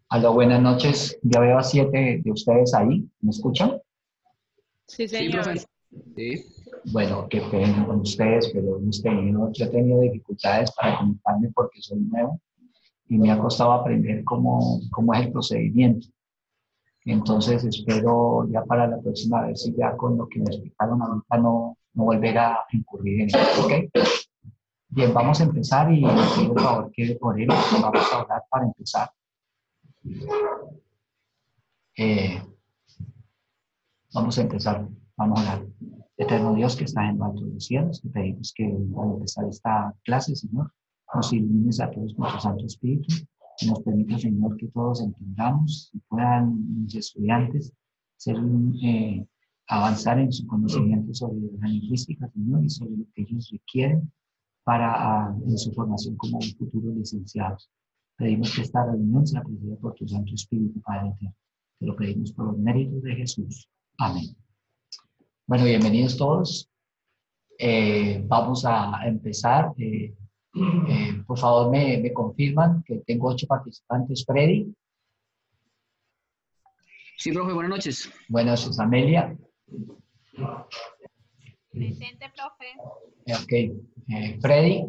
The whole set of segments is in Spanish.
Aló, buenas noches. Ya veo a 7 de ustedes ahí. ¿Me escuchan? Sí, Sí, señor. profe. Sí. Bueno, qué pena con ustedes, pero yo he tenido dificultades para conectarme porque soy nuevo y me ha costado aprender cómo es el procedimiento. Entonces espero ya para la próxima vez, si ya con lo que me explicaron ahorita no volver a incurrir en eso, ¿ok? Bien, vamos a empezar y les pido por favor que oren. Vamos a orar para empezar. Eh, Vamos a empezar. Vamos a orar. Eterno Dios que estás en lo alto de los cielos, te pedimos que al empezar esta clase, Señor, nos ilumines a todos con tu Santo Espíritu, que nos permita, Señor, que todos entendamos y puedan mis estudiantes ser, avanzar en su conocimiento sobre la lingüística, Señor, y sobre lo que ellos requieren para en su formación como futuros licenciados. Pedimos que esta reunión sea presidida por tu Santo Espíritu, Padre eterno. Te lo pedimos por los méritos de Jesús. Amén. Bueno, bienvenidos todos. Vamos a empezar. Por favor, me confirman que tengo 8 participantes. Freddy. Sí, profe, buenas noches. Buenas noches, Amelia. Presente, profe. Ok. Freddy.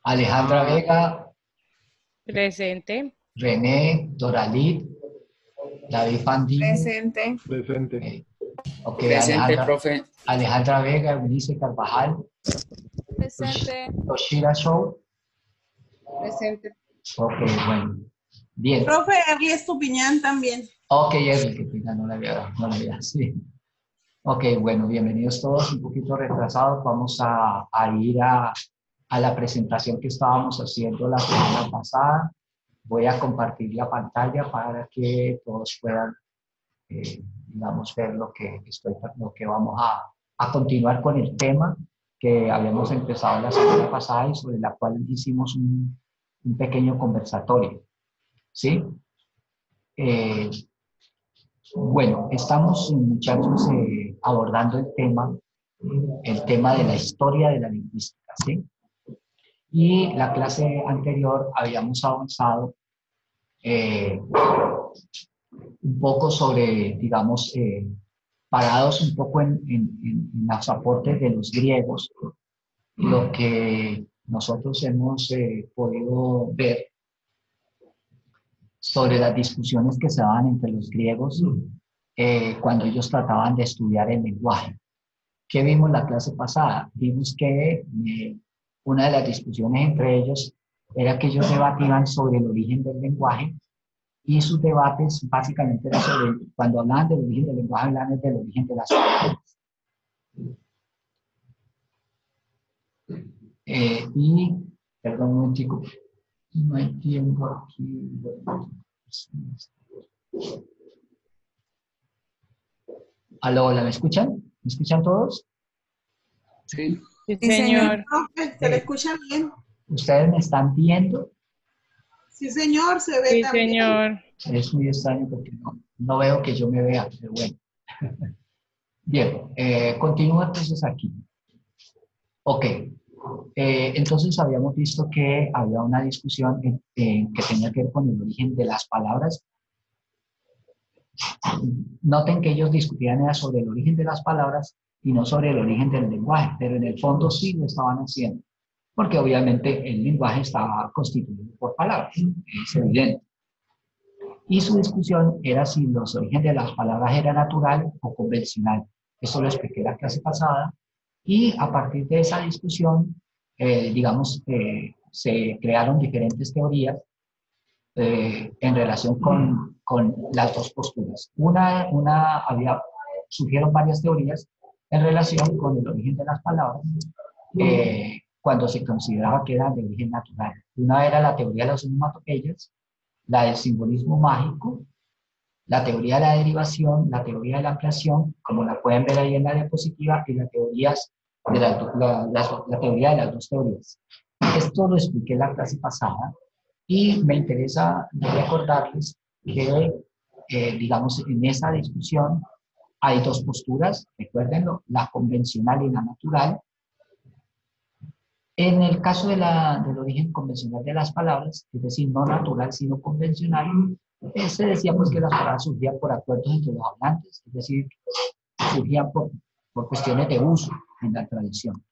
Alejandra Vega. Presente. René, Doralit, David Fandini. Presente. Presente. Ok, Presente, profe. Alejandra Vega, Eunice Carvajal. Presente. Toshira Show. Presente. Ok, bueno. Bien. Profe, Erly Estupiñán también. Ok, Erly, que pena, no la había, sí. Ok, bueno, bienvenidos todos, un poquito retrasados. Vamos a ir a la presentación que estábamos haciendo la semana pasada. Voy a compartir la pantalla para que todos puedan, digamos, ver lo que vamos a continuar con el tema que habíamos empezado la semana pasada y sobre la cual hicimos un pequeño conversatorio. ¿Sí? Bueno, estamos, muchachos, abordando el tema de la historia de la lingüística, ¿sí? Y la clase anterior habíamos avanzado un poco sobre, digamos, parados un poco en los aportes de los griegos, lo que nosotros hemos podido ver sobre las discusiones que se daban entre los griegos cuando ellos trataban de estudiar el lenguaje. ¿Qué vimos la clase pasada? Vimos que una de las discusiones entre ellos era que ellos debatían sobre el origen del lenguaje y sus debates básicamente eran sobre, cuando hablaban del origen del lenguaje, hablaban del origen de las palabras. Perdón un momentico, no hay tiempo aquí. Aló, hola, ¿me escuchan? ¿Me escuchan todos? Sí. Sí, Sí, señor. Profe, se le escucha bien. ¿Ustedes me están viendo? Sí, señor, se ve Sí, también. señor. Es muy extraño porque no veo que yo me vea, pero bueno. Bien, continúo entonces aquí. Ok, entonces habíamos visto que había una discusión que tenía que ver con el origen de las palabras. Noten que ellos discutían era sobre el origen de las palabras y no sobre el origen del lenguaje, pero en el fondo sí lo estaban haciendo, porque obviamente el lenguaje estaba constituido por palabras, es evidente. Y su discusión era si los orígenes de las palabras era natural o convencional. Eso lo expliqué la clase pasada. Y a partir de esa discusión, digamos, se crearon diferentes teorías en relación con las dos posturas. Surgieron varias teorías en relación con el origen de las palabras cuando se consideraba que eran de origen natural. Una era la teoría de las onomatopeyas, la del simbolismo mágico, la teoría de la derivación, la teoría de la ampliación, como la pueden ver ahí en la diapositiva, y la teoría de las dos teorías. Esto lo expliqué en la clase pasada y me interesa recordarles que, digamos, en esa discusión hay dos posturas, recuérdenlo, la convencional y la natural. En el caso del origen convencional de las palabras, es decir, no natural, sino convencional, se decía pues que las palabras surgían por acuerdos entre los hablantes, es decir, surgían por cuestiones de uso en la tradición,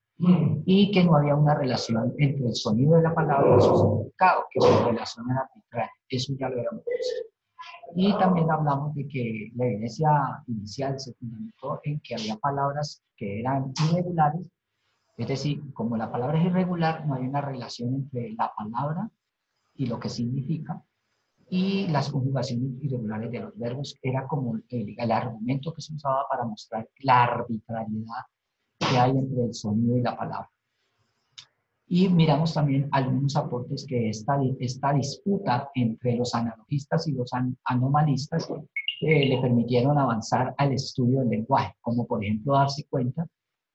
y que no había una relación entre el sonido de la palabra y su significado, que su relación era arbitraria. Eso ya lo habíamos visto. Y también hablamos de que la evidencia inicial se fundamentó en que había palabras que eran irregulares, es decir, como la palabra es irregular, no hay una relación entre la palabra y lo que significa, y las conjugaciones irregulares de los verbos era como el argumento que se usaba para mostrar la arbitrariedad que hay entre el sonido y la palabra. Y miramos también algunos aportes que esta disputa entre los analogistas y los anomalistas le permitieron avanzar al estudio del lenguaje, como por ejemplo darse cuenta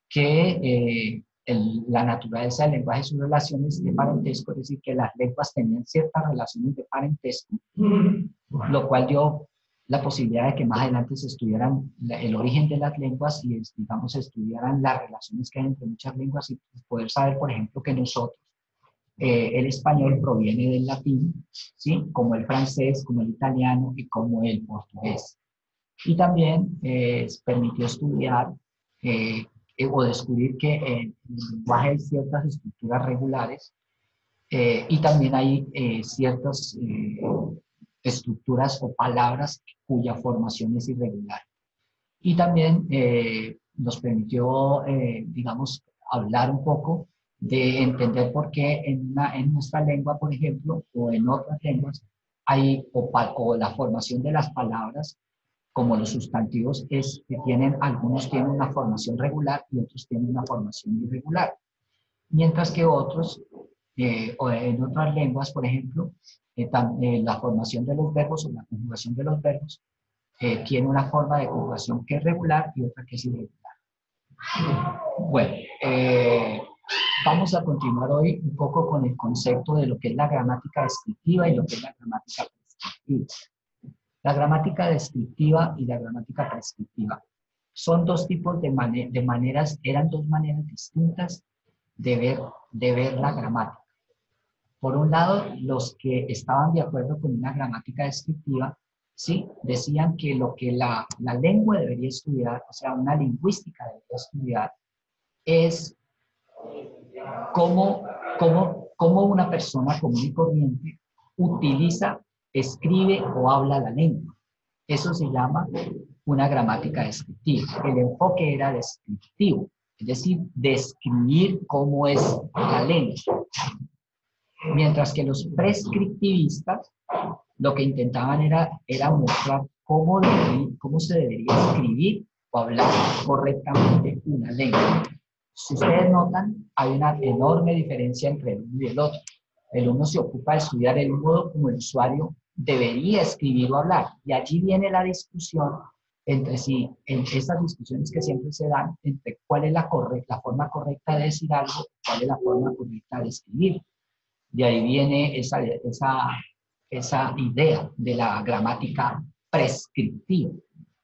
que la naturaleza del lenguaje y sus relaciones de parentesco, es decir, que las lenguas tenían ciertas relaciones de parentesco, lo cual dio la posibilidad de que más adelante se estudiaran el origen de las lenguas y, digamos, se estudiaran las relaciones que hay entre muchas lenguas y poder saber, por ejemplo, que nosotros, el español proviene del latín, ¿sí? Como el francés, como el italiano y como el portugués. Y también permitió estudiar o descubrir que en el lenguaje hay ciertas estructuras regulares y también hay ciertas estructuras o palabras cuya formación es irregular. Y también nos permitió, digamos, hablar un poco de entender por qué en nuestra lengua, por ejemplo, o en otras lenguas, hay o la formación de las palabras, como los sustantivos, es que algunos tienen una formación regular y otros tienen una formación irregular. Mientras que otros, o en otras lenguas, por ejemplo, la formación de los verbos o la conjugación de los verbos tiene una forma de conjugación que es regular y otra que es irregular. Bueno, vamos a continuar hoy un poco con el concepto de lo que es la gramática descriptiva y lo que es la gramática prescriptiva. La gramática descriptiva y la gramática prescriptiva son dos tipos de maneras, eran dos maneras distintas de ver la gramática. Por un lado, los que estaban de acuerdo con una gramática descriptiva, ¿sí? Decían que lo que la lengua debería estudiar, o sea, una lingüística debería estudiar, es cómo una persona común y corriente utiliza, escribe o habla la lengua. Eso se llama una gramática descriptiva. El enfoque era descriptivo, es decir, describir cómo es la lengua. Mientras que los prescriptivistas lo que intentaban era mostrar cómo se debería escribir o hablar correctamente una lengua. Si ustedes notan, hay una enorme diferencia entre el uno y el otro. El uno se ocupa de estudiar el modo como el usuario debería escribir o hablar. Y allí viene la discusión entre sí, en esas discusiones que siempre se dan, entre cuál es la forma correcta de decir algo, cuál es la forma correcta de escribir. De ahí viene esa idea de la gramática prescriptiva.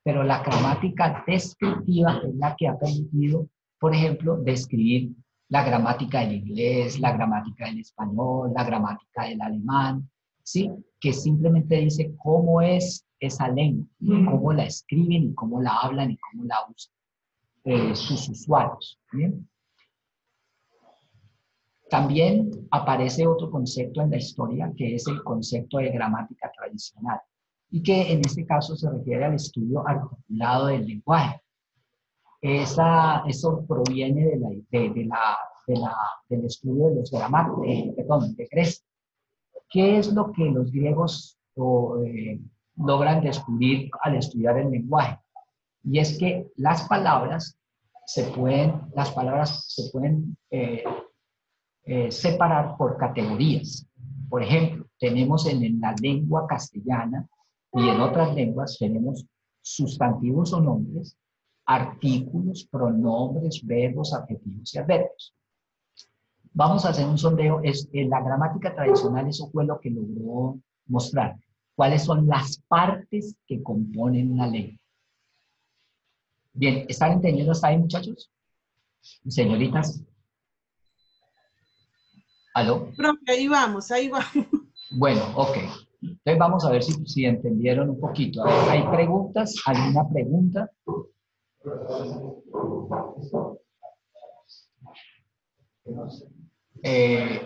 Pero la gramática descriptiva es la que ha permitido, por ejemplo, describir la gramática del inglés, la gramática del español, la gramática del alemán, ¿sí? Que simplemente dice cómo es esa lengua, cómo la escriben y cómo la hablan y cómo la usan sus usuarios. ¿Bien? También aparece otro concepto en la historia que es el concepto de gramática tradicional y que en este caso se refiere al estudio articulado del lenguaje. Eso proviene del estudio de los de Grecia. ¿Qué es lo que los griegos logran descubrir al estudiar el lenguaje? Y es que las palabras se pueden separar por categorías. Por ejemplo, tenemos en la lengua castellana y en otras lenguas tenemos sustantivos o nombres, artículos, pronombres, verbos, adjetivos y adverbios. Vamos a hacer un sondeo. En la gramática tradicional eso fue lo que logró mostrar. ¿Cuáles son las partes que componen una lengua? Bien, ¿están entendiendo hasta ahí, muchachos? Señoritas. ¿Aló? Profe, ahí vamos, ahí vamos. Bueno, ok. Entonces vamos a ver si entendieron un poquito. A ver, ¿hay preguntas? ¿Alguna pregunta?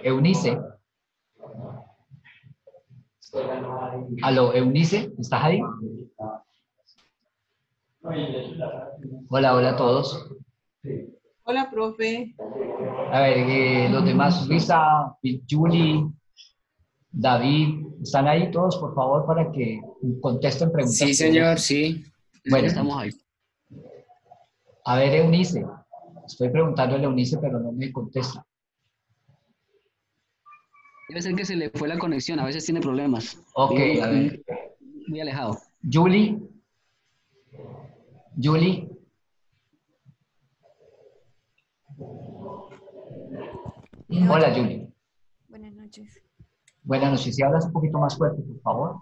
Eunice. ¿Aló, Eunice? ¿Estás ahí? Hola, hola a todos. Hola, profe. A ver, los demás, Luisa, Julie, David, ¿están ahí todos, por favor, para que contesten preguntas? Sí, señor, sí. Bueno, Estamos ahí. a ver, Eunice. Estoy preguntándole a Eunice, pero no me contesta. Debe ser que se le fue la conexión, a veces tiene problemas. Ok, Vive a ver. muy alejado. Julie. Julie. Hola, Julie. Buenas noches. Buenas noches. Si hablas un poquito más fuerte, por favor.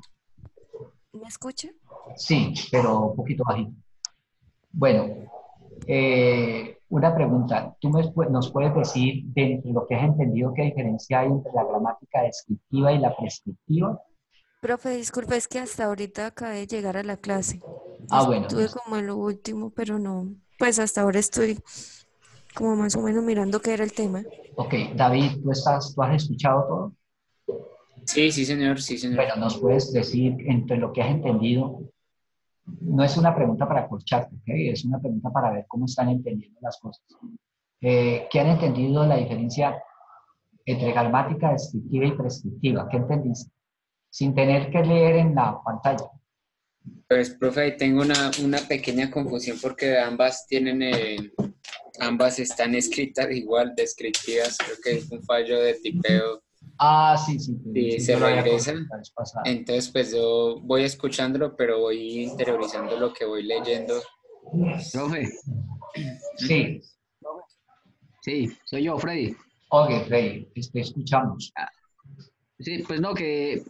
¿Me escucha? Sí, pero un poquito bajito. Bueno, una pregunta. ¿Tú nos puedes decir, dentro de lo que has entendido, qué diferencia hay entre la gramática descriptiva y la prescriptiva? Profe, disculpe, es que hasta ahorita acabé de llegar a la clase. Bueno. Estuve como en lo último, pero no. Pues hasta ahora estoy como más o menos mirando qué era el tema. Ok, David, ¿tú has escuchado todo? Sí, sí, señor, sí, señor. Bueno, ¿nos puedes decir, entre lo que has entendido? No es una pregunta para acolcharte, ¿ok? Es una pregunta para ver cómo están entendiendo las cosas. ¿Qué han entendido la diferencia entre gramática descriptiva y prescriptiva? ¿Qué entendiste? Sin tener que leer en la pantalla. Pues, profe, ahí tengo una pequeña confusión porque ambas están escritas igual, descriptivas. Creo que es un fallo de tipeo Sí. y se yo lo había regresa. comentado la vez pasada. Entonces, pues yo voy escuchándolo, pero voy interiorizando lo que voy leyendo. Profe, Sí. sí, soy yo, Freddy. Ok, Rey, te escuchamos. Sí, pues no, que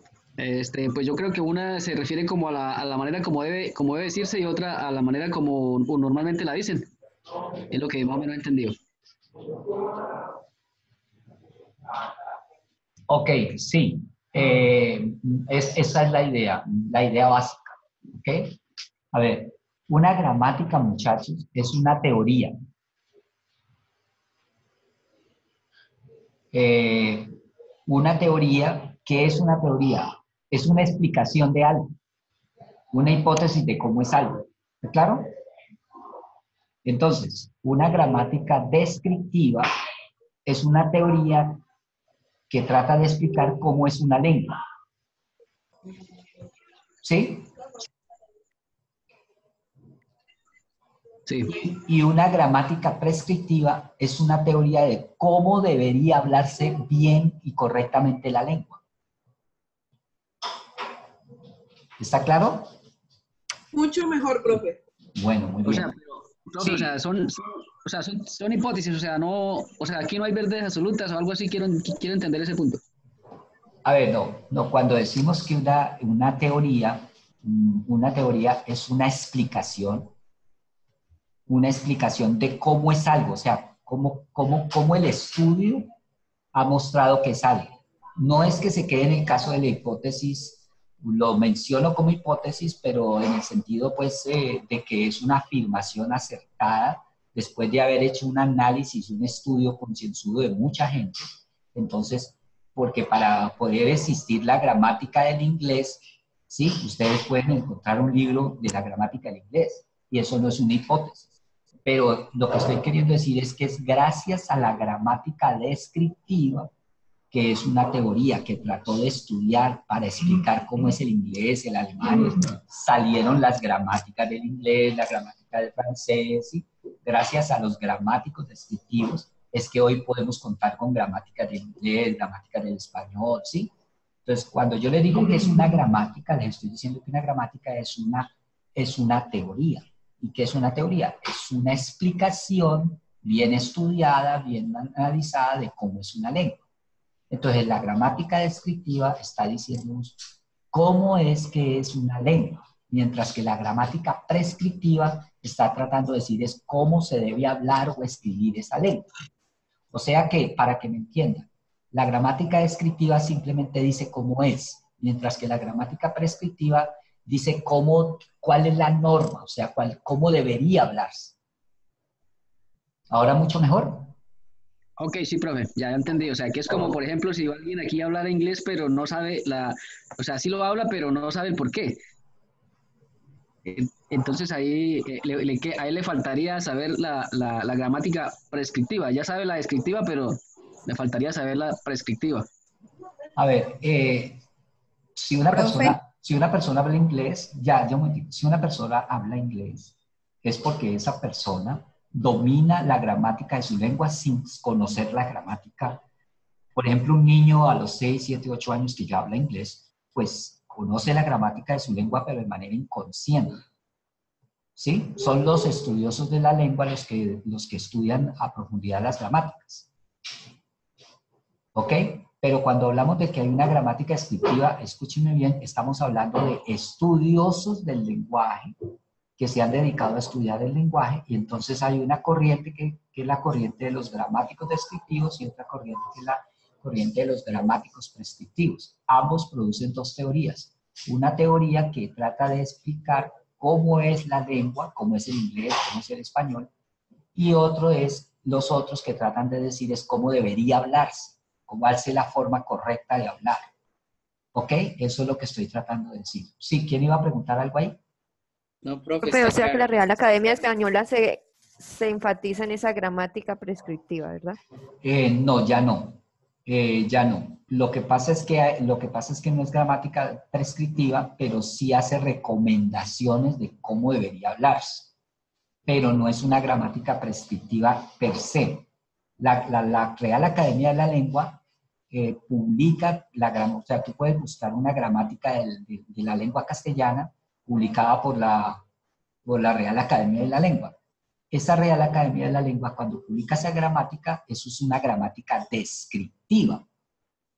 pues yo creo que una se refiere como a la manera como debe decirse y otra a la manera como normalmente la dicen. Es lo que más o menos he entendido. Ok, sí. Esa es la idea básica. ¿Ok? A ver, una gramática, muchachos, es una teoría. Una teoría, ¿qué es una teoría? Es una explicación de algo, una hipótesis de cómo es algo. ¿Está claro? Entonces, una gramática descriptiva es una teoría que trata de explicar cómo es una lengua. ¿Sí? Sí. Y una gramática prescriptiva es una teoría de cómo debería hablarse bien y correctamente la lengua. ¿Está claro? Mucho mejor, profe. Bueno, muy O sea, bien. pero, profe, Sí. o sea, son hipótesis, o sea, no, o sea, aquí no hay verdades absolutas o algo así, quiero entender ese punto. A ver, no, cuando decimos que una teoría es una explicación de cómo es algo, o sea, cómo el estudio ha mostrado que es algo. No es que se quede en el caso de la hipótesis, lo menciono como hipótesis, pero en el sentido, pues, de que es una afirmación acertada después de haber hecho un análisis, un estudio concienzudo de mucha gente. Entonces, porque para poder existir la gramática del inglés, sí, ustedes pueden encontrar un libro de la gramática del inglés, y eso no es una hipótesis. Pero lo que estoy queriendo decir es que es gracias a la gramática descriptiva, que es una teoría que trató de estudiar para explicar cómo es el inglés, el alemán, salieron las gramáticas del inglés, la gramática del francés, ¿sí? Gracias a los gramáticos descriptivos es que hoy podemos contar con gramáticas del inglés, gramáticas del español, ¿sí? Entonces, cuando yo le digo que es una gramática, les estoy diciendo que una gramática es una teoría. ¿Y qué es una teoría? Es una explicación bien estudiada, bien analizada de cómo es una lengua. Entonces, la gramática descriptiva está diciéndonos cómo es que es una lengua, mientras que la gramática prescriptiva está tratando de decir es cómo se debe hablar o escribir esa lengua. O sea que, para que me entiendan, La gramática descriptiva simplemente dice cómo es, mientras que la gramática prescriptiva dice cuál es la norma, o sea, cómo debería hablarse. ¿Ahora mucho mejor? Ok, sí, profe, ya entendí. O sea, que es como, por ejemplo, si alguien aquí hablara inglés, pero no sabe o sea, sí lo habla, pero no sabe el por qué. Entonces ahí, a él le faltaría saber la gramática prescriptiva. Ya sabe la descriptiva, pero le faltaría saber la prescriptiva. A ver, si una persona habla inglés, ya un momentito, si una persona habla inglés, es porque esa persona domina la gramática de su lengua sin conocer la gramática. Por ejemplo, un niño a los 6, 7, 8 años que ya habla inglés, pues conoce la gramática de su lengua, pero de manera inconsciente. ¿Sí? Son los estudiosos de la lengua los que estudian a profundidad las gramáticas. ¿Ok? Pero cuando hablamos de que hay una gramática descriptiva, escúchenme bien, estamos hablando de estudiosos del lenguaje que se han dedicado a estudiar el lenguaje, y entonces hay una corriente que es la corriente de los gramáticos descriptivos y otra corriente que es la corriente de los gramáticos prescriptivos. Ambos producen dos teorías. Una teoría que trata de explicar cómo es la lengua, cómo es el inglés, cómo es el español, y los otros que tratan de decir es cómo debería hablarse, cómo hace la forma correcta de hablar. ¿Ok? Eso es lo que estoy tratando de decir. ¿Sí? ¿Quién iba a preguntar algo ahí? No, profe, Pero o está sea que la claro. Real Academia Española se enfatiza en esa gramática prescriptiva, ¿verdad? No, ya no. Ya no. Lo que pasa es que no es gramática prescriptiva, pero sí hace recomendaciones de cómo debería hablarse. Pero no es una gramática prescriptiva per se. La Real Academia de la Lengua publica o sea, tú puedes buscar una gramática de la lengua castellana publicada por la Real Academia de la Lengua. Esa Real Academia de la Lengua, cuando publica esa gramática, eso es una gramática descriptiva.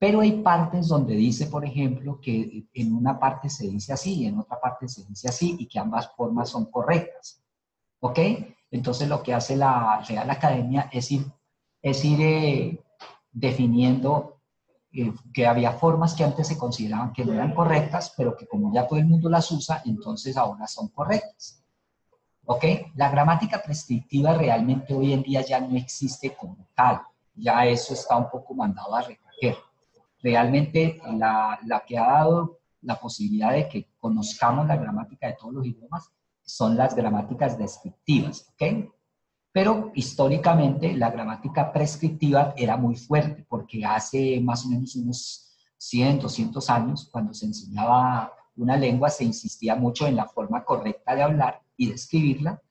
Pero hay partes donde dice, por ejemplo, que en una parte se dice así y en otra parte se dice así y que ambas formas son correctas. ¿Ok? Entonces lo que hace la Real Academia es ir definiendo que había formas que antes se consideraban que no eran correctas, pero que como ya todo el mundo las usa, entonces ahora son correctas. ¿Ok? La gramática prescriptiva realmente hoy en día ya no existe como tal. Ya eso está un poco mandado a recoger. Realmente la que ha dado la posibilidad de que conozcamos la gramática de todos los idiomas son las gramáticas descriptivas. ¿Ok? Pero históricamente la gramática prescriptiva era muy fuerte porque hace más o menos unos 100, 200 años, cuando se enseñaba una lengua, se insistía mucho en la forma correcta de hablar y de escribirla,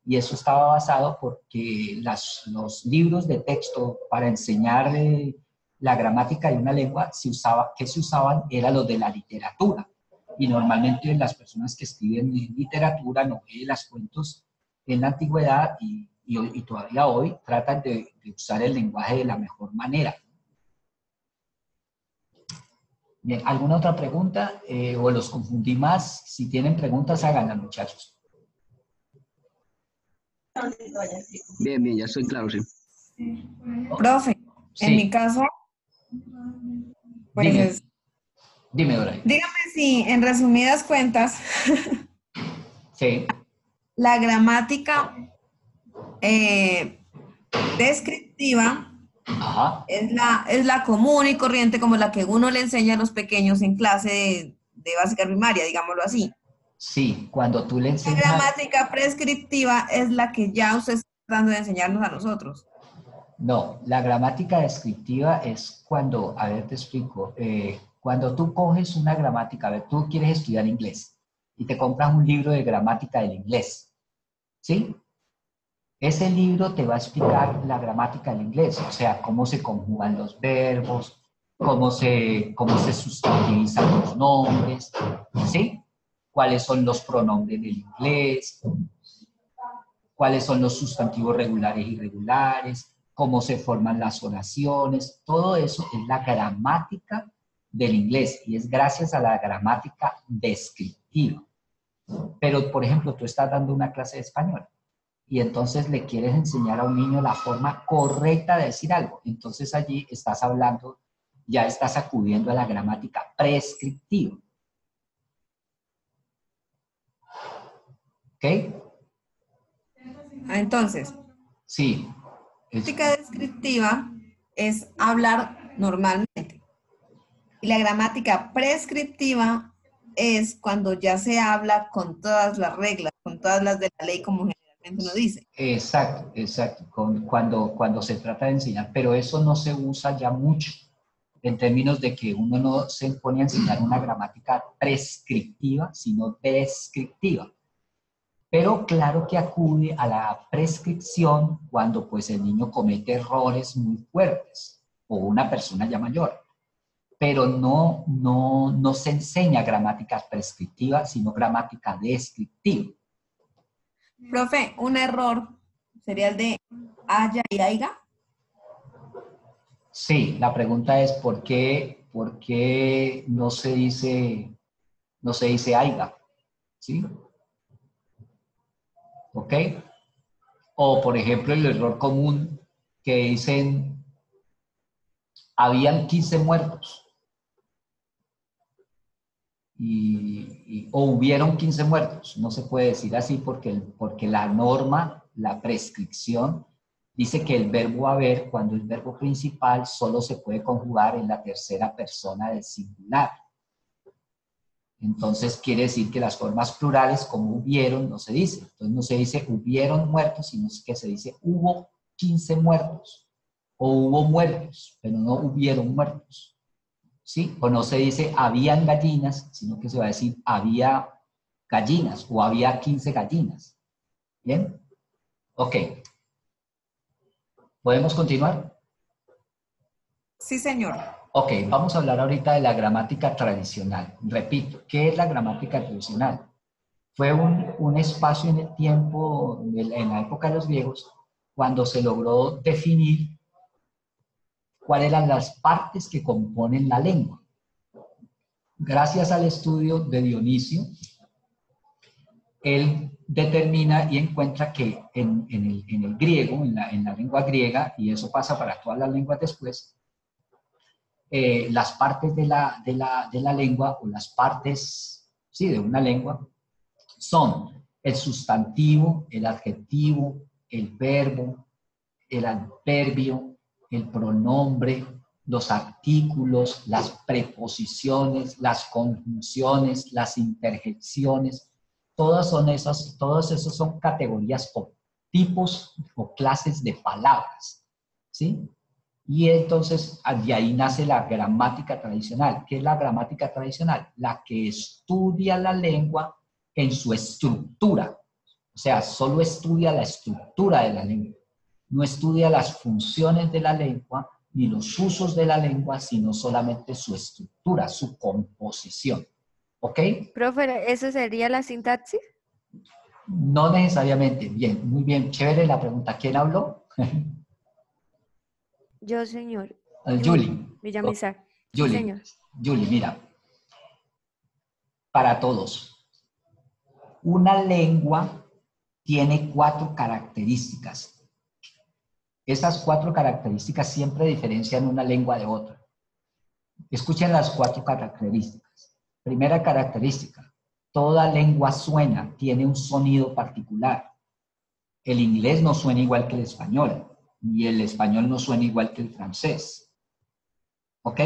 y eso estaba basado porque los libros de texto para enseñar la gramática de una lengua se usaban eran los de la literatura, y normalmente las personas que escriben literatura, novelas, cuentos en la antigüedad y todavía hoy tratan de usar el lenguaje de la mejor manera. Bien, ¿alguna otra pregunta? ¿O los confundí más? Si tienen preguntas, háganlas, muchachos. Bien, bien, ya estoy claro, sí. Profe, Sí. en mi caso, pues Dime, Doray. dígame si en resumidas cuentas, Sí. la gramática descriptiva Ajá. es la común y corriente como la que uno le enseña a los pequeños en clase de básica primaria, digámoslo así. Sí, cuando tú le La enseñas... gramática prescriptiva es la que ya usted está tratando de enseñarnos a nosotros. No, la gramática descriptiva es cuando, a ver, te explico, cuando tú coges una gramática, a ver, tú quieres estudiar inglés y te compras un libro de gramática del inglés, ¿sí? Ese libro te va a explicar la gramática del inglés, o sea, cómo se conjugan los verbos, cómo se sustantivizan los nombres, ¿sí? Cuáles son los pronombres del inglés, cuáles son los sustantivos regulares y irregulares, cómo se forman las oraciones, todo eso es la gramática del inglés y es gracias a la gramática descriptiva. Pero, por ejemplo, tú estás dando una clase de español y entonces le quieres enseñar a un niño la forma correcta de decir algo. Entonces allí estás hablando ya estás acudiendo a la gramática prescriptiva. ¿Ok? Entonces, Sí. gramática descriptiva es hablar normalmente. Y la gramática prescriptiva es cuando ya se habla con todas las reglas, con todas las de la ley, como generalmente uno dice. Exacto, exacto. Cuando se trata de enseñar, pero eso no se usa ya mucho, en términos de que uno no se pone a enseñar una gramática prescriptiva, sino descriptiva. Pero claro que acude a la prescripción cuando pues el niño comete errores muy fuertes o una persona ya mayor. Pero no se enseña gramática prescriptiva, sino gramática descriptiva. Profe, un error sería el de haya y haiga. Sí, la pregunta es ¿por qué no se dice haiga? ¿Sí? ¿Ok? O, por ejemplo, el error común que dicen habían 15 muertos. O hubieron 15 muertos. No se puede decir así porque la norma, la prescripción, dice que el verbo haber, cuando el verbo principal, solo se puede conjugar en la tercera persona del singular. Entonces quiere decir que las formas plurales como hubieron no se dice. Entonces no se dice hubieron muertos, sino que se dice hubo 15 muertos. O hubo muertos, pero no hubieron muertos. ¿Sí? O no se dice habían gallinas, sino que se va a decir había gallinas o había 15 gallinas. ¿Bien? Ok. ¿Podemos continuar? Sí, señor. Ok, vamos a hablar ahorita de la gramática tradicional. Repito, ¿qué es la gramática tradicional? Fue un espacio en el tiempo, en la época de los griegos, cuando se logró definir cuáles eran las partes que componen la lengua. Gracias al estudio de Dionisio, él determina y encuentra que en el griego, en la lengua griega, y eso pasa para todas las lenguas después, las partes de la lengua o las partes, sí, de una lengua son el sustantivo, el adjetivo, el verbo, el adverbio, el pronombre, los artículos, las preposiciones, las conjunciones, las interjecciones, todos esos son categorías o tipos o clases de palabras, ¿sí? Y entonces de ahí nace la gramática tradicional. ¿Qué es la gramática tradicional? La que estudia la lengua en su estructura. O sea, solo estudia la estructura de la lengua. No estudia las funciones de la lengua ni los usos de la lengua, sino solamente su estructura, su composición. ¿Ok? Profe, ¿eso sería la sintaxis? No necesariamente. Bien, muy bien. Chévere la pregunta. ¿Quién habló? Yo, señor. Julie. Villamizar. Sí, Julie. señor. Julie, mira. Para todos. Una lengua tiene 4 características. Esas 4 características siempre diferencian una lengua de otra. Escuchen las 4 características. Primera característica. Toda lengua suena, tiene un sonido particular. El inglés no suena igual que el español, y el español no suena igual que el francés. ¿Ok?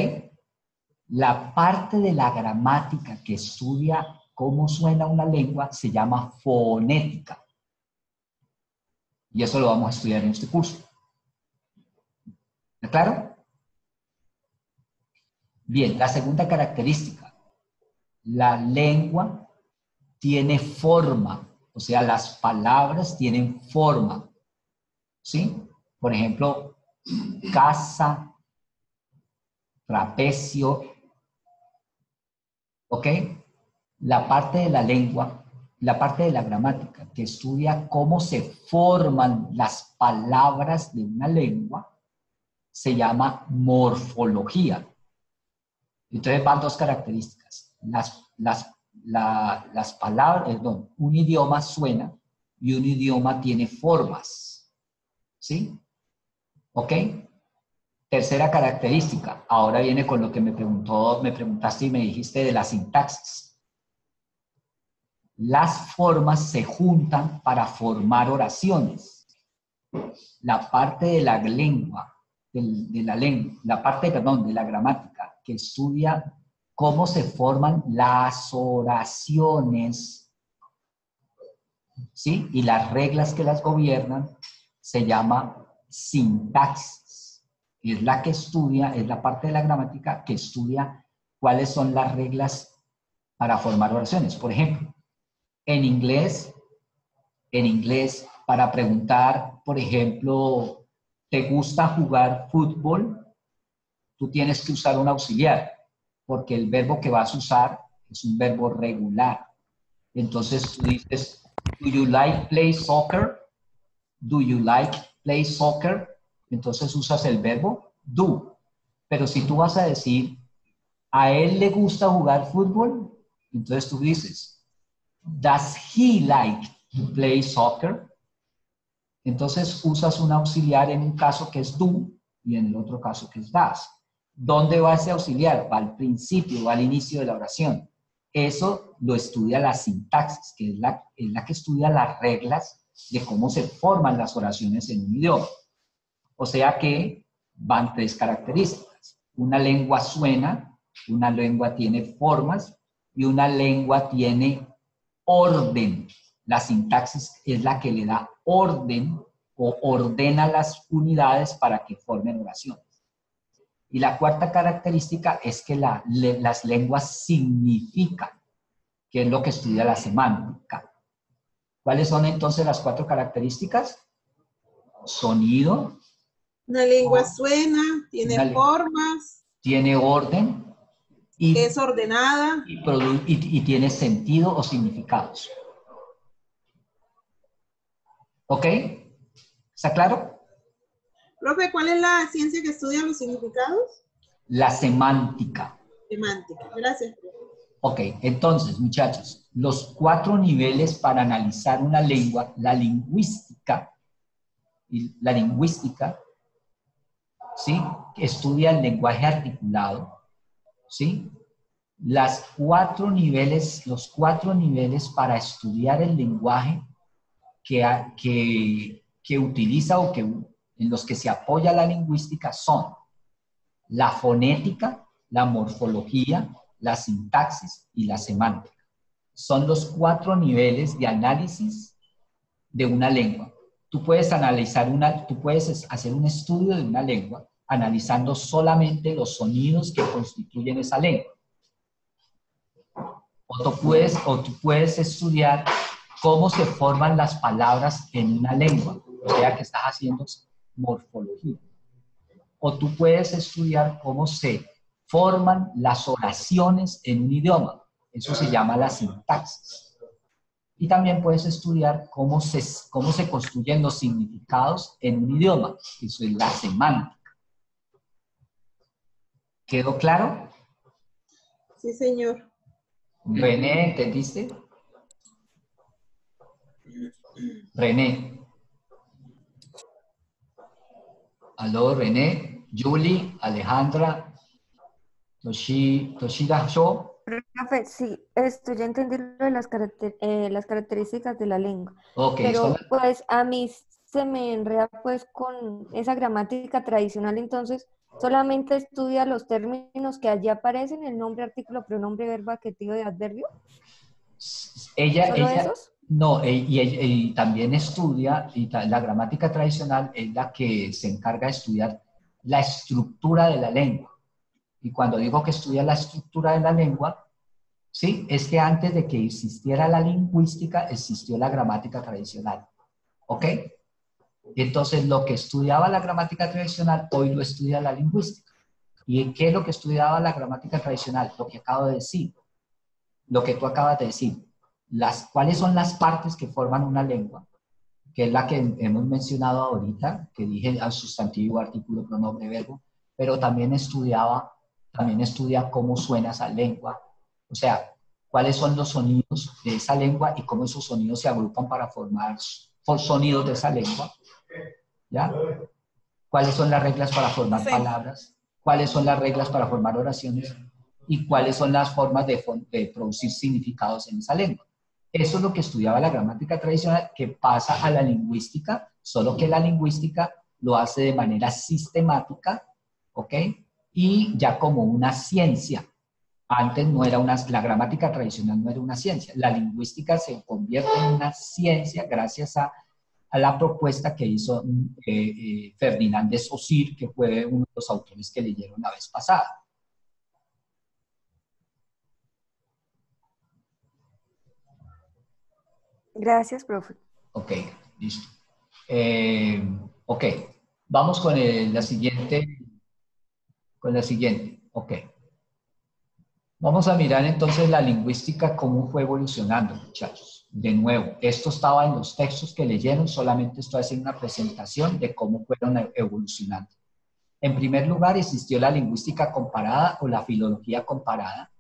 La parte de la gramática que estudia cómo suena una lengua se llama fonética. Y eso lo vamos a estudiar en este curso. ¿Está claro? Bien, la segunda característica. La lengua tiene forma, o sea, las palabras tienen forma. ¿Sí? Por ejemplo, casa, trapecio. ¿Ok? La parte de la lengua, la parte de la gramática que estudia cómo se forman las palabras de una lengua se llama morfología. Entonces van 2 características. Las palabras, un idioma suena y un idioma tiene formas. ¿Sí? ¿Ok? Tercera característica. Ahora viene con lo que me preguntaste y me dijiste de la sintaxis. Las formas se juntan para formar oraciones. La parte de la lengua, la parte, perdón, de la gramática que estudia cómo se forman las oraciones, ¿sí? Y las reglas que las gobiernan, se llama sintaxis. Es la que estudia, es la parte de la gramática que estudia cuáles son las reglas para formar oraciones. Por ejemplo, en inglés, para preguntar, por ejemplo, ¿te gusta jugar fútbol? Tú tienes que usar un auxiliar, porque el verbo que vas a usar es un verbo regular. Entonces tú dices, ¿do you like play soccer? ¿Do you like play soccer? Entonces usas el verbo do. Pero si tú vas a decir, ¿a él le gusta jugar fútbol? Entonces tú dices, ¿does he like to play soccer? Entonces usas un auxiliar en un caso que es do y en el otro caso que es does. ¿Dónde va ese auxiliar? Va al principio, va al inicio de la oración. Eso lo estudia la sintaxis, que es la que estudia las reglas de cómo se forman las oraciones en un idioma. O sea que van tres características. Una lengua suena, una lengua tiene formas y una lengua tiene orden. La sintaxis es la que le da orden o ordena las unidades para que formen oraciones. Y la cuarta característica es que las lenguas significan, que es lo que estudia la semántica. ¿Cuáles son entonces las cuatro características? Sonido. Una lengua suena, tiene formas. Tiene orden. Y, es ordenada. Y tiene sentido o significados. ¿Ok? ¿Está claro? Profe, ¿cuál es la ciencia que estudia los significados? La semántica. Semántica, gracias. Ok, entonces, muchachos, los 4 niveles para analizar una lengua, la lingüística, ¿sí? Estudia el lenguaje articulado, ¿sí? Los 4 niveles para estudiar el lenguaje que utiliza o en los que se apoya la lingüística son la fonética, la morfología, la sintaxis y la semántica. Son los 4 niveles de análisis de una lengua. Tú puedes hacer un estudio de una lengua analizando solamente los sonidos que constituyen esa lengua. O tú puedes estudiar cómo se forman las palabras en una lengua, o sea que estás haciendo morfología. O tú puedes estudiar cómo se forman las oraciones en un idioma, eso se llama la sintaxis. Y también puedes estudiar cómo se construyen los significados en un idioma, eso es la semántica. ¿Quedó claro? Sí, señor. René, ¿entendiste? René. Aló, René, Julie, Alejandra, Toshida Show. Profe, sí, esto ya entendí lo de las características de la lengua. Ok, pero pues a mí se me enreda pues con esa gramática tradicional, entonces solamente estudia los términos que allí aparecen, el nombre, artículo, pronombre, verbo, adjetivo y adverbio. ¿Solo esos? No, y también estudia, la gramática tradicional es la que se encarga de estudiar la estructura de la lengua. Y cuando digo que estudia la estructura de la lengua, ¿sí? Es que antes de que existiera la lingüística, existió la gramática tradicional. ¿Ok? Entonces, lo que estudiaba la gramática tradicional, hoy lo estudia la lingüística. ¿Y qué es lo que estudiaba la gramática tradicional? Lo que acabo de decir. Lo que tú acabas de decir. ¿Cuáles son las partes que forman una lengua? Que es la que hemos mencionado ahorita, que dije al sustantivo, artículo, pronombre, verbo, pero también estudia cómo suena esa lengua. O sea, cuáles son los sonidos de esa lengua y cómo esos sonidos se agrupan para formar sonidos de esa lengua. ¿Ya? cuáles son las reglas para formar Sí. palabras, cuáles son las reglas para formar oraciones y cuáles son las formas de producir significados en esa lengua. Eso es lo que estudiaba la gramática tradicional, que pasa a la lingüística, solo que la lingüística lo hace de manera sistemática, ¿ok? Y ya como una ciencia. Antes no era la gramática tradicional no era una ciencia. La lingüística se convierte en una ciencia gracias a la propuesta que hizo Ferdinand de Saussure, que fue uno de los autores que leyeron la vez pasada. Gracias, profe. Ok, listo. Ok, vamos con la siguiente. Ok. Vamos a mirar entonces la lingüística, cómo fue evolucionando, muchachos. De nuevo, esto estaba en los textos que leyeron, solamente estoy haciendo una presentación de cómo fueron evolucionando. En primer lugar, existió la lingüística comparada o la filología comparada,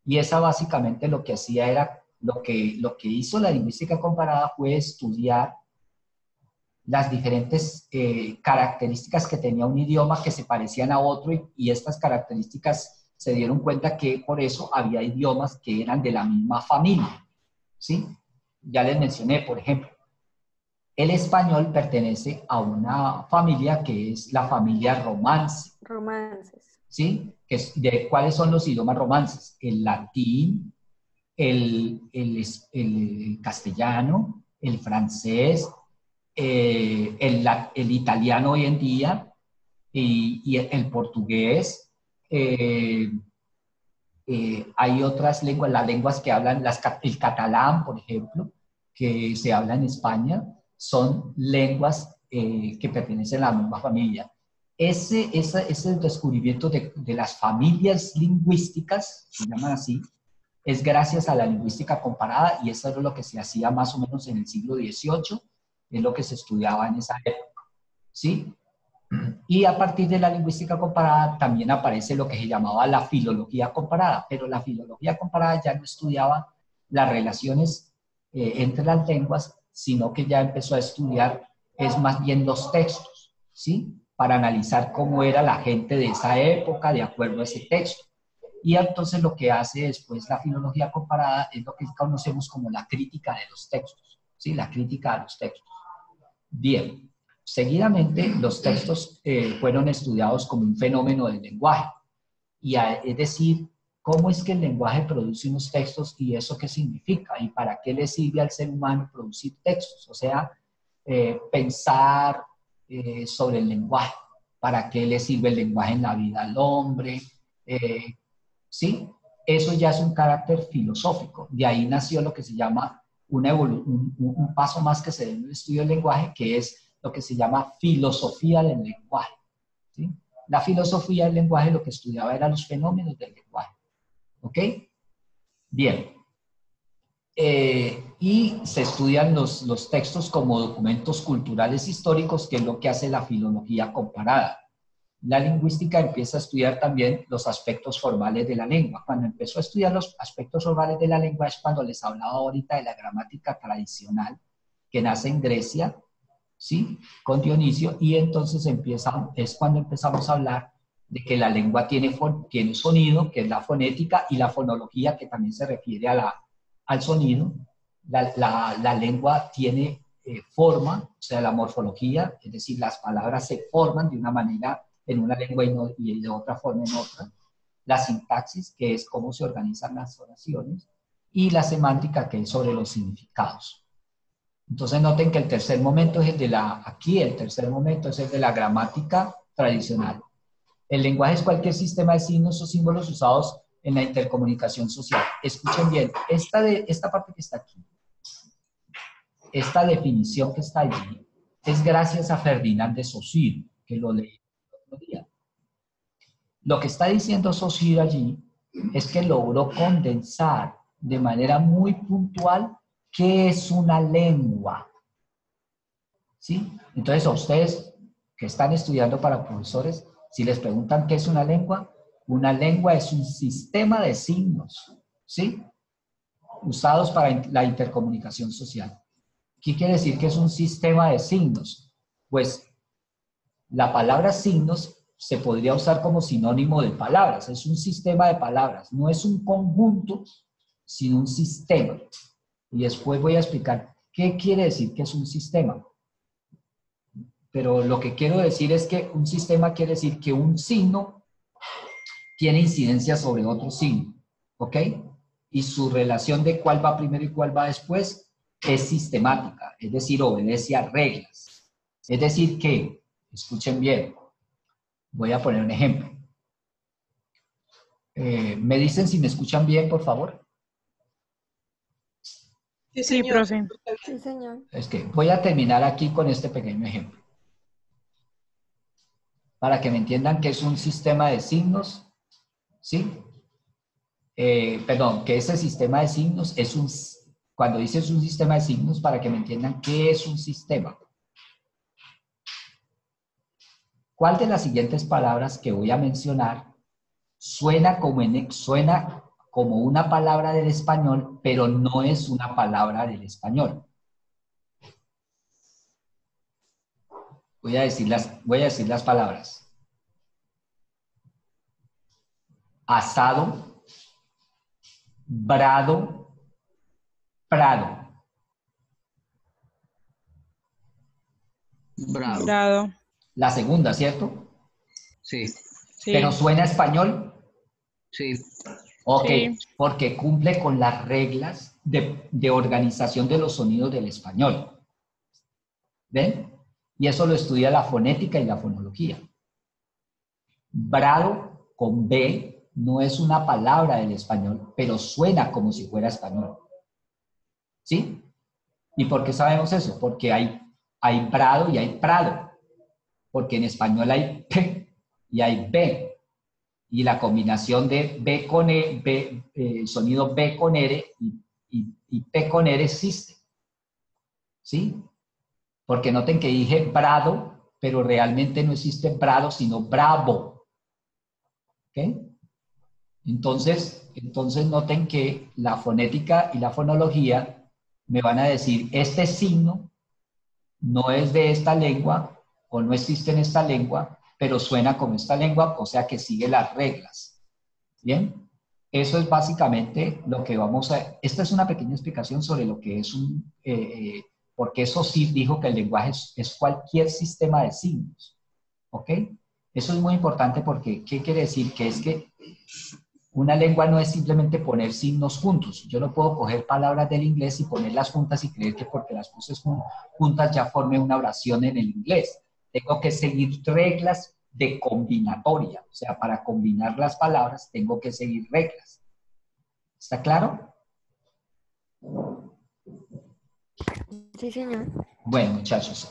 y esa básicamente lo que hacía era, lo que hizo la lingüística comparada fue estudiar las diferentes características que tenía un idioma que se parecían a otro, y estas características se dieron cuenta que por eso había idiomas que eran de la misma familia, ¿sí? Ya les mencioné, por ejemplo, el español pertenece a una familia que es la familia romance, Romances. ¿sí? ¿Cuáles son los idiomas romances? El latín, el castellano, el francés, el italiano hoy en día y el portugués. Hay otras lenguas, las lenguas que hablan, el catalán, por ejemplo, que se habla en España, son lenguas que pertenecen a la misma familia. Ese descubrimiento de las familias lingüísticas, se llaman así, es gracias a la lingüística comparada, y eso es lo que se hacía más o menos en el siglo XVIII, es lo que se estudiaba en esa época, ¿sí? Y a partir de la lingüística comparada también aparece lo que se llamaba la filología comparada, pero la filología comparada ya no estudiaba las relaciones entre las lenguas, sino que ya empezó a estudiar, es más bien los textos, ¿sí? Para analizar cómo era la gente de esa época de acuerdo a ese texto. Y entonces lo que hace después la filología comparada es lo que conocemos como la crítica de los textos, ¿sí? La crítica de los textos. Bien, seguidamente los textos fueron estudiados como un fenómeno del lenguaje, es decir, cómo es que el lenguaje produce unos textos y eso qué significa y para qué le sirve al ser humano producir textos, o sea, pensar sobre el lenguaje, para qué le sirve el lenguaje en la vida al hombre, ¿sí? Eso ya es un carácter filosófico, de ahí nació lo que se llama un paso más que se da en el estudio del lenguaje, que es lo que se llama filosofía del lenguaje, ¿sí? La filosofía del lenguaje lo que estudiaba eran los fenómenos del lenguaje, ¿ok? Bien. Y se estudian los textos como documentos culturales históricos, que es lo que hace la filología comparada. La lingüística empieza a estudiar también los aspectos formales de la lengua. Cuando empezó a estudiar los aspectos formales de la lengua es cuando les hablaba ahorita de la gramática tradicional, que nace en Grecia, ¿sí? Con Dionisio, y entonces es cuando empezamos a hablar de que la lengua tiene sonido, que es la fonética, y la fonología, que también se refiere al sonido. La lengua tiene forma, o sea, la morfología, es decir, las palabras se forman de una manera en una lengua y de otra forma en otra. La sintaxis, que es cómo se organizan las oraciones, y la semántica, que es sobre los significados. Entonces noten que el tercer momento es el tercer momento es el de la gramática tradicional. El lenguaje es cualquier sistema de signos o símbolos usados en la intercomunicación social. Escuchen bien, esta parte que está aquí, esta definición que está allí, es gracias a Ferdinand de Saussure, que lo leí el otro día. Lo que está diciendo Saussure allí es que logró condensar de manera muy puntual qué es una lengua, ¿sí? Entonces a ustedes que están estudiando para profesores, si les preguntan qué es una lengua es un sistema de signos, ¿sí? Usados para la intercomunicación social. ¿Qué quiere decir que es un sistema de signos? Pues La palabra signos se podría usar como sinónimo de palabras. Es un sistema de palabras. No es un conjunto, sino un sistema. Y después voy a explicar qué quiere decir que es un sistema. Pero lo que quiero decir es que un sistema quiere decir que un signo tiene incidencia sobre otro signo. ¿Ok? Y su relación de cuál va primero y cuál va después es sistemática. Es decir, obedece a reglas. Es decir que, escuchen bien, voy a poner un ejemplo. ¿Me dicen si me escuchan bien, por favor? Sí, Sí, señor. profe. Sí, señor. Es que voy a terminar aquí con este pequeño ejemplo. Para que me entiendan que es un sistema de signos, ¿sí? Perdón, que ese sistema de signos es un... Cuando dices un sistema de signos, para que me entiendan qué es un sistema. ¿Cuál de las siguientes palabras que voy a mencionar suena como una palabra del español, pero no es una palabra del español? Voy a decir las palabras. Asado, brado, prado. Bravo. Dado. La segunda, ¿cierto? Sí, Sí. Pero suena español. sí. Ok, Sí. porque cumple con las reglas de organización de los sonidos del español. ¿Ven? Y eso lo estudia la fonética y la fonología. Brado con B no es una palabra del español, pero suena como si fuera español. ¿Sí? ¿Y por qué sabemos eso? Porque hay brado y hay prado. Porque en español hay P y hay B. Y la combinación de B con E, el sonido B con R y P con R existe. ¿Sí? Porque noten que dije brado, pero realmente no existe brado, sino bravo. ¿Ok? Entonces noten que la fonética y la fonología me van a decir, este signo no es de esta lengua o no existe en esta lengua, pero suena como esta lengua, o sea que sigue las reglas. ¿Bien? Eso es básicamente lo que vamos a... Esta es una pequeña explicación sobre lo que es un... porque eso sí dijo que el lenguaje es cualquier sistema de signos. ¿Ok? Eso es muy importante porque, ¿qué quiere decir? Que es que una lengua no es simplemente poner signos juntos. Yo no puedo coger palabras del inglés y ponerlas juntas y creer que porque las puse juntas ya formé una oración en el inglés. Tengo que seguir reglas de combinatoria. O sea, para combinar las palabras tengo que seguir reglas. ¿Está claro? Sí, señor. Bueno, muchachos,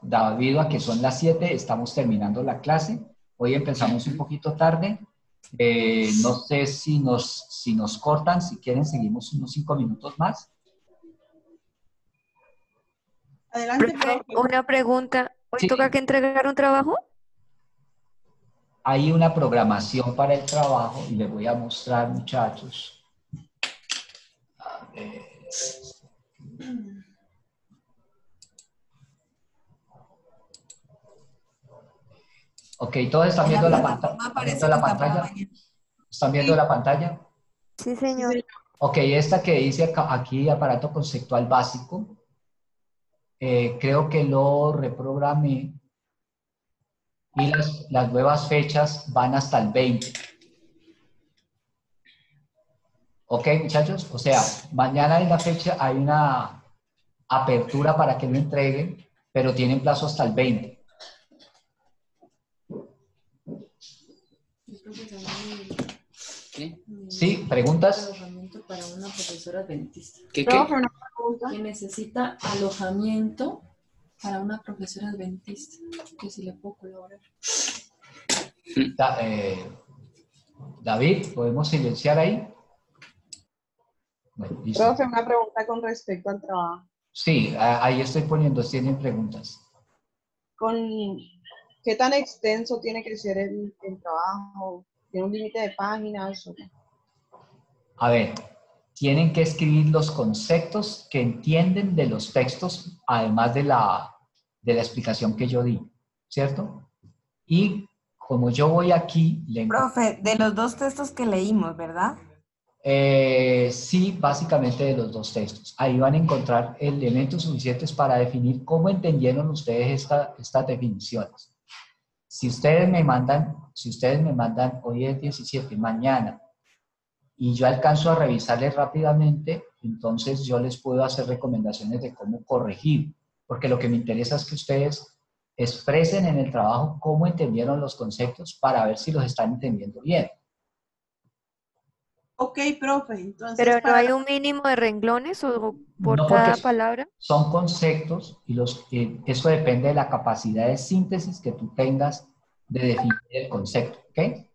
debido a que son las 7, estamos terminando la clase. Hoy empezamos un poquito tarde. No sé si nos cortan, si quieren seguimos unos 5 minutos más. Adelante, Profe, profe. una pregunta. ¿Hoy Sí. toca que entregar un trabajo? Hay una programación para el trabajo y les voy a mostrar, muchachos. A ver. Ok, todos están En la viendo la plataforma aparece pantalla. que está para mañana. ¿Están viendo la pantalla? Sí, señor. Ok, esta que dice aquí aparato conceptual básico, creo que lo reprogramé y las nuevas fechas van hasta el 20. Ok, muchachos, o sea, mañana en la fecha hay una apertura para que lo entreguen, pero tienen plazo hasta el 20. ¿Qué? ¿Sí? ¿Preguntas? Alojamiento para una profesora adventista. ¿Qué? Profe, una pregunta. Que necesita alojamiento para una profesora adventista. Que si le puedo colaborar. David, ¿podemos silenciar ahí? Bueno, listo. Profe, una pregunta con respecto al trabajo. Sí, ahí estoy poniendo, tienen preguntas. ¿Qué tan extenso tiene que ser el trabajo? ¿Tiene un límite de páginas? A ver, tienen que escribir los conceptos que entienden de los textos, además de la explicación que yo di. ¿cierto? Y como yo voy aquí, Profe, de los dos textos que leímos, ¿verdad? Sí, básicamente de los dos textos. Ahí van a encontrar elementos suficientes para definir cómo entendieron ustedes estas definiciones. Si ustedes me mandan, hoy es 17, mañana, y yo alcanzo a revisarles rápidamente, entonces yo les puedo hacer recomendaciones de cómo corregir, porque lo que me interesa es que ustedes expresen en el trabajo cómo entendieron los conceptos para ver si los están entendiendo bien. Ok, profe, entonces Pero no para hay un mínimo de renglones o por No, cada porque palabra. son conceptos y eso depende de la capacidad de síntesis que tú tengas de definir el concepto, ¿ok?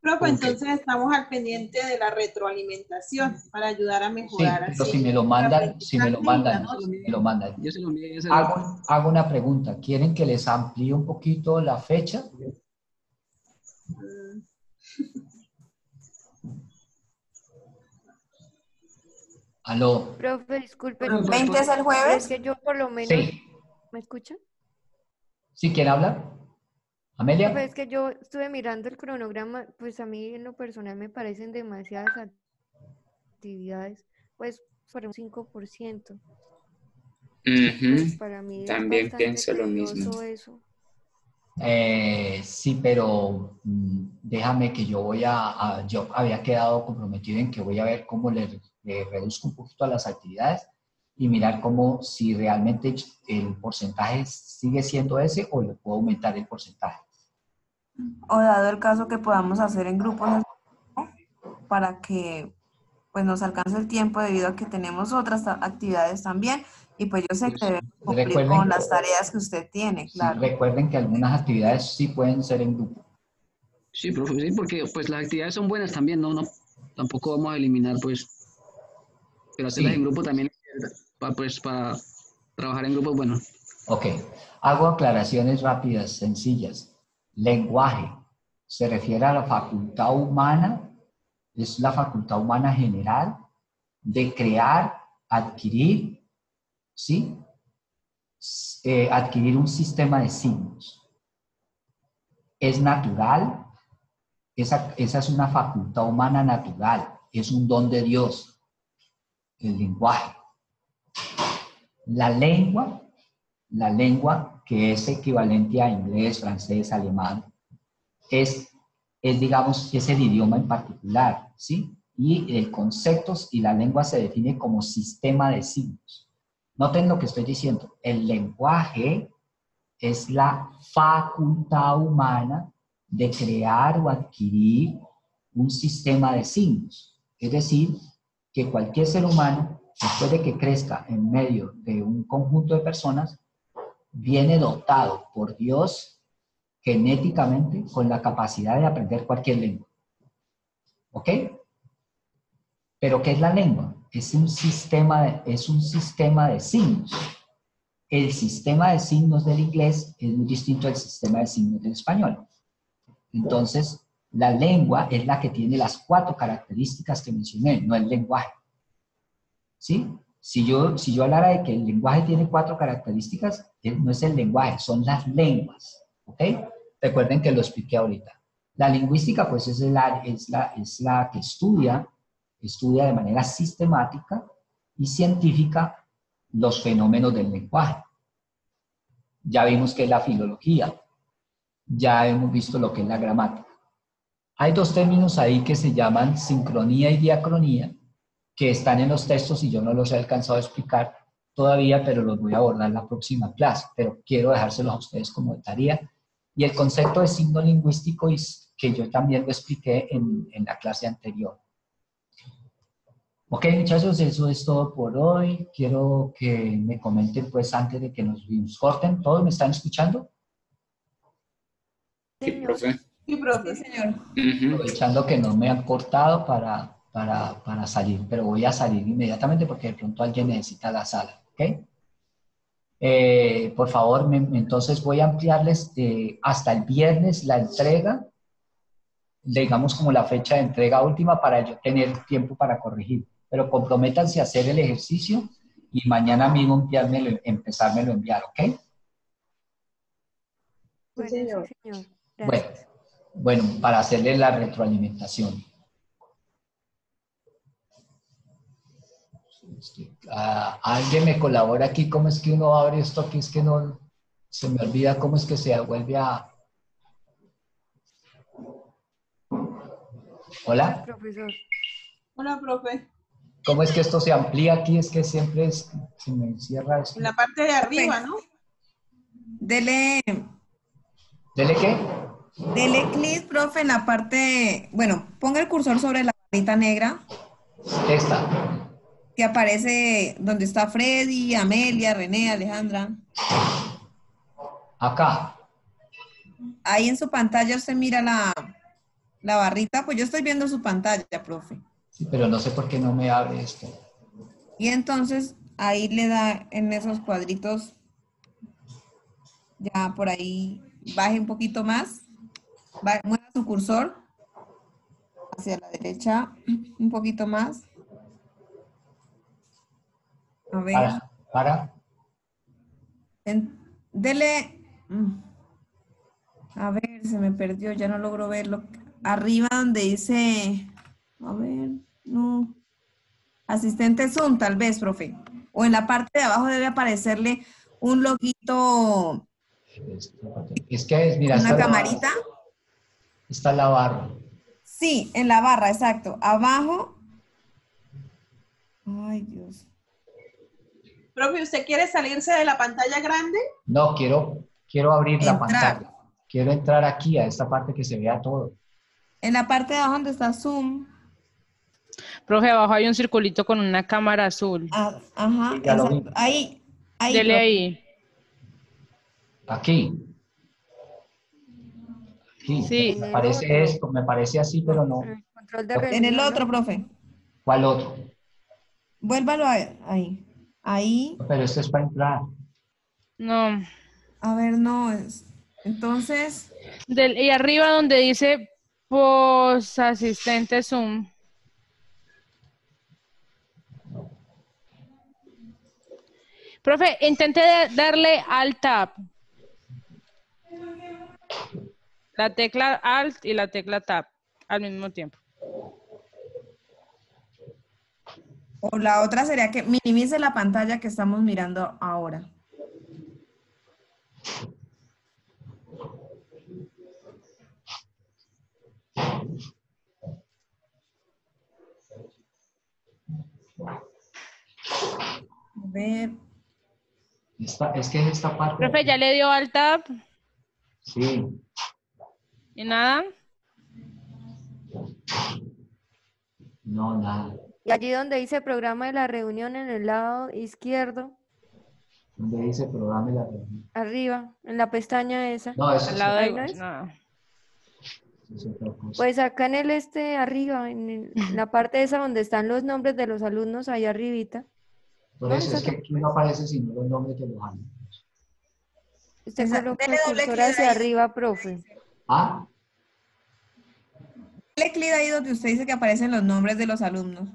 profe, Ok. entonces estamos al pendiente de la retroalimentación para ayudar a Sí, mejorar pero así si me lo el mandan, aprendizaje y la No, me lo mandan. yo se lo envié hace rato. Hago una pregunta. ¿Quieren que les amplíe un poquito la fecha? Mm, Aló. Profe, disculpe, Bueno, 20 es el pero es jueves. que yo por lo menos, Sí. ¿me escuchan? ¿Sí? ¿Quién habla? Profe, ¿Amelia? es que yo estuve mirando el cronograma, pues a mí en lo personal me parecen demasiadas actividades, pues fueron 5%. Pues Ujú. para mí es También bastante pienso lo mismo. tedioso eso. Sí, pero déjame que yo había quedado comprometido en que voy a ver cómo le reduzco un poquito a las actividades y mirar cómo si realmente el porcentaje sigue siendo ese o le puedo aumentar el porcentaje. O dado el caso que podamos hacer en grupos, ¿no? Para que pues nos alcance el tiempo debido a que tenemos otras actividades también y pues yo sé que Pues, debemos cumplir recuerden, con las tareas que usted tiene, sí, claro. recuerden que algunas actividades sí pueden ser en grupo. Sí, profe, sí, porque pues las actividades son buenas también, no, tampoco vamos a eliminar, pues, pero hacerlas en Sí, grupo también, para trabajar en grupo, bueno. ok. Hago aclaraciones rápidas, sencillas. Lenguaje se refiere a la facultad humana, es la facultad humana general de crear, adquirir, ¿sí? Adquirir un sistema de signos. Es natural, esa es una facultad humana natural, es un don de Dios, el lenguaje. La lengua que es equivalente a inglés, francés, alemán, es digamos, es el idioma en particular, ¿sí? Y el concepto y la lengua se define como sistema de signos. Noten lo que estoy diciendo. El lenguaje es la facultad humana de crear o adquirir un sistema de signos. Es decir, que cualquier ser humano, después de que crezca en medio de un conjunto de personas, viene dotado por Dios genéticamente con la capacidad de aprender cualquier lengua. ¿Ok? Pero ¿qué es la lengua? Es un sistema de signos. El sistema de signos del inglés es muy distinto al sistema de signos del español. Entonces, la lengua es la que tiene las 4 características que mencioné, no el lenguaje. ¿Sí? Si yo hablara de que el lenguaje tiene 4 características, no es el lenguaje, son las lenguas. ¿Ok? Recuerden que lo expliqué ahorita. La lingüística, pues, es la que estudia de manera sistemática y científica los fenómenos del lenguaje. Ya vimos que es la filología, ya hemos visto lo que es la gramática. Hay 2 términos ahí que se llaman sincronía y diacronía, que están en los textos y yo no los he alcanzado a explicar todavía, pero los voy a abordar en la próxima clase, pero quiero dejárselos a ustedes como de tarea. Y el concepto de signo lingüístico, que yo también lo expliqué en la clase anterior. Ok, muchachos, eso es todo por hoy. Quiero que me comenten, pues, antes de que nos corten. ¿Todos me están escuchando? Sí, Señor, profe. sí, profe. Sí, señor. Ujú. Aprovechando que no me han cortado para salir, pero voy a salir inmediatamente porque de pronto alguien necesita la sala, ¿ok? Por favor, entonces voy a ampliarles hasta el viernes la entrega, digamos como la fecha de entrega última para yo tener tiempo para corregir, pero comprométanse a hacer el ejercicio y mañana mismo empezármelo a enviar, ¿ok? Bueno, señor. sí, señor. Bueno, Gracias. bueno, para hacerle la retroalimentación. Alguien me colabora aquí, ¿cómo es que uno abre esto aquí? Es que no se me olvida cómo es que se vuelve a... Hola, Profesor. Hola, profe. ¿cómo es que esto se amplía aquí? Es que siempre se me encierra esto. En la parte de arriba, ¿no? Dele, ¿Dele qué? dele clic, profe, en la parte, bueno, ponga el cursor sobre la barrita negra Esta. que aparece donde está Freddy, Amelia, René, Alejandra. Acá. Ahí en su pantalla usted mira la barrita, pues yo estoy viendo su pantalla, profe. Sí, pero no sé por qué no me abre esto. Y entonces ahí le da en esos cuadritos, ya por ahí baje un poquito más, mueva su cursor hacia la derecha un poquito más. A ver, Para. dele, a ver, se me perdió, ya no logro verlo. Arriba donde dice, a ver, no, asistente Zoom tal vez, profe. O en la parte de abajo debe aparecerle un loguito, Es que es, mira, una camarita. está la barra. Sí, en la barra, exacto. Abajo. Ay, Dios. Profe, ¿usted quiere salirse de la pantalla grande? No, quiero abrir la Entrar. pantalla. Quiero entrar aquí a esta parte que se vea todo. En la parte de abajo donde está Zoom. Profe, abajo hay un circulito con una cámara azul. Ajá, Sí, ya lo vi. exacto. Ahí, Dele profe. ahí. Aquí. Aquí. Sí. Me parece esto, me parece así, pero no. El control de En el reunión, otro, ¿no? profe. ¿Cuál otro? Vuélvalo ahí. Ahí. Pero esto es para entrar. No. A ver, no es. Entonces, Y arriba donde dice post asistente Zoom. Profe, intente darle al tab. La tecla alt y la tecla tab al mismo tiempo. o la otra sería que minimice la pantalla que estamos mirando ahora. A ver. Es que es esta parte. Profe, ¿ya le dio al tab? Sí. ¿Y nada? No, nada. Y allí donde dice programa de la reunión en el lado izquierdo, ¿Dónde dice programa la reunión? arriba, en la pestaña esa. No, eso Al es, lado Ahí de... no es. No. eso es otra cosa. Pues acá en el arriba, en la parte esa donde están los nombres de los alumnos, ahí arribita. Por No, eso es esa que aquí no aparece sino los nombres de los alumnos. Usted coloca Dele el doble cursor clic hacia ahí. arriba, profe. Ah, Dele clic ahí donde usted dice que aparecen los nombres de los alumnos.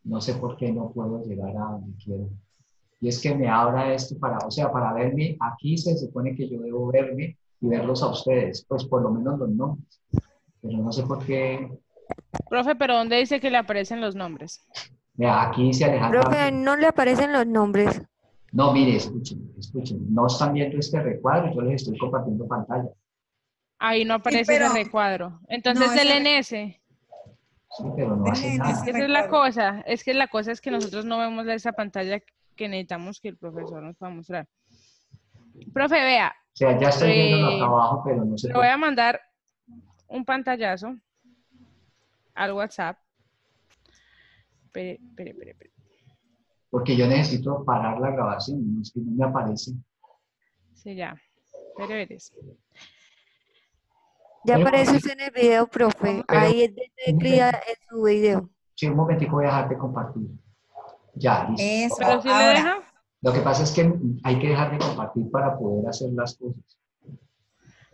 no sé por qué no puedo llegar a donde quiero. Y es que me abra esto para, o sea, para verme, aquí se supone que yo debo verme y verlos a ustedes, pues por lo menos los nombres. Pero no sé por qué. Profe, pero ¿dónde dice que le aparecen los nombres? Vea, aquí dice Alejandra. Profe, no le aparecen los nombres. No, mire, escuchen. No están viendo este recuadro, yo les estoy compartiendo pantalla. Ahí no aparece pero- ese recuadro. Entonces no, denle en ese. Sí, pero no hace Denle en nada. ese Esa es la recuadro. cosa. Es que la cosa es que nosotros no vemos esa pantalla que necesitamos que el profesor nos pueda mostrar. Profe, vea. O sea, ya estoy viéndolo acá abajo, pero no sé Le por voy qué. a mandar un pantallazo al WhatsApp. Espere. Porque yo necesito parar la grabación, no es que no me aparece. Sí, ya. Pero eres. Ya Pero- aparece usted en el video, profe. pero- Ahí es de tecla en su video. Sí, un momentico voy a dejar de compartir. Ya, listo. Eso, ¿Pero si le ahora. deja? Lo que pasa es que hay que dejar de compartir para poder hacer las cosas.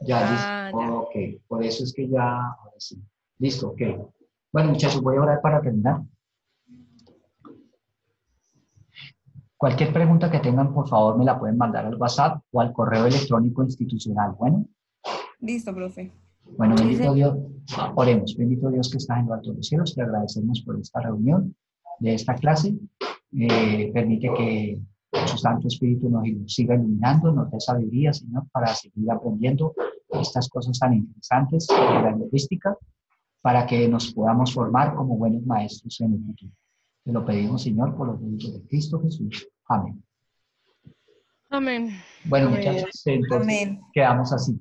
Ya, Ah, listo. ya. Ok, por eso es que ya, ahora sí. Listo, ok. Bueno, muchachos, voy a orar para terminar. Cualquier pregunta que tengan, por favor, me la pueden mandar al WhatsApp o al correo electrónico institucional. Bueno, Listo, profe. bueno, Sí, bendito señor. Dios, oremos, bendito Dios que estás en lo alto de los cielos, te agradecemos por esta reunión de esta clase. Permite que su Santo Espíritu nos siga iluminando, nos dé sabiduría, Señor, para seguir aprendiendo estas cosas tan interesantes de la lingüística, para que nos podamos formar como buenos maestros en el futuro. Te lo pedimos, Señor, por los méritos de Cristo Jesús. Amén. Amén. Bueno, Amén. muchachos, entonces Amén. quedamos así.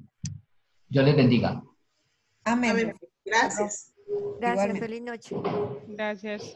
Dios les bendiga. Amén. Amén. Gracias. Gracias, Igualmente. feliz noche. Gracias.